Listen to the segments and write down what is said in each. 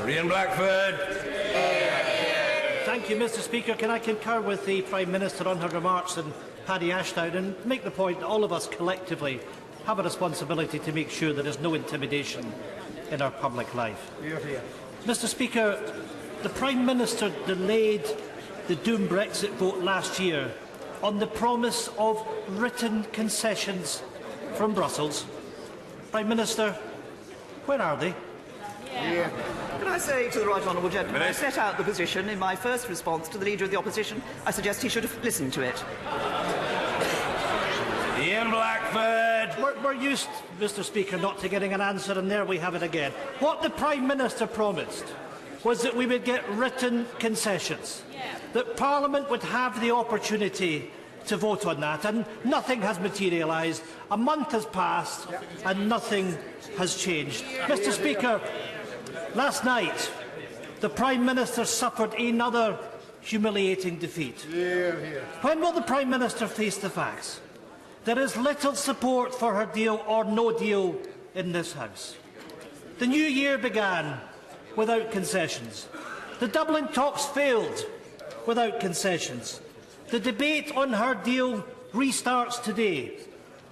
Ian Blackford. Thank you, Mr. Speaker. Can I concur with the Prime Minister on her remarks and Paddy Ashdown and make the point that all of us collectively have a responsibility to make sure there is no intimidation in our public life. Mr. Speaker, the Prime Minister delayed the Doom Brexit vote last year on the promise of written concessions from Brussels. Prime Minister, where are they? Can I say to the right honourable gentleman, I set out the position in my first response to the Leader of the Opposition. I suggest he should have listened to it. Ian Blackford. We're used, Mr. Speaker, not to getting an answer, and there we have it again. What the Prime Minister promised was that we would get written concessions, that Parliament would have the opportunity to vote on that, and nothing has materialised. A month has passed and nothing has changed. Mr. Speaker, last night the Prime Minister suffered another humiliating defeat. When will the Prime Minister face the facts? There is little support for her deal or no deal in this House. The new year began without concessions. The Dublin talks failed without concessions. The debate on her deal restarts today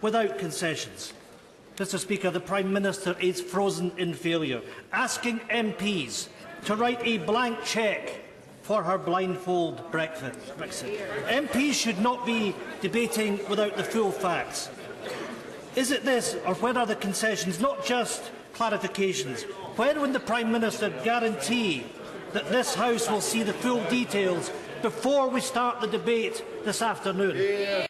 without concessions. Mr. Speaker, the Prime Minister is frozen in failure, asking MPs to write a blank cheque for her blindfold Brexit. MPs should not be debating without the full facts. Is it this, or when are the concessions, not just clarifications? When will the Prime Minister guarantee that this House will see the full details before we start the debate this afternoon?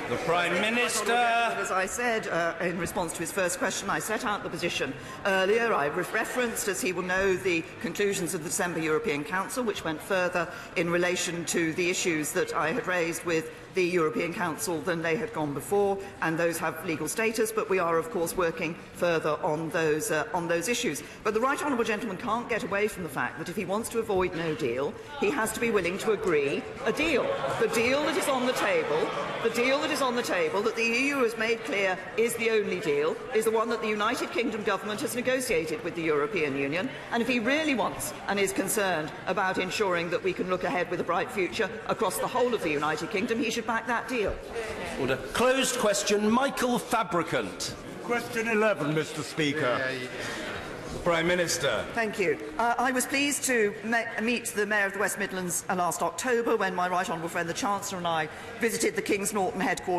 The Prime Minister. As I said in response to his first question, I set out the position earlier. I referenced, as he will know, the conclusions of the December European Council, which went further in relation to the issues that I had raised with the European Council than they had gone before, and those have legal status, but we are, of course, working further on those issues. But the right honourable gentleman can't get away from the fact that if he wants to avoid no deal, he has to be willing to agree a deal. The deal that is on the table, that the EU has made clear is the only deal, is the one that the United Kingdom government has negotiated with the European Union, and if he really wants and is concerned about ensuring that we can look ahead with a bright future across the whole of the United Kingdom, he should back that deal. Order. Closed question. Michael Fabricant. Question 11, Mr. Speaker. Prime Minister. Thank you. I was pleased to meet the Mayor of the West Midlands last October when my right honourable friend the Chancellor and I visited the King's Norton headquarters.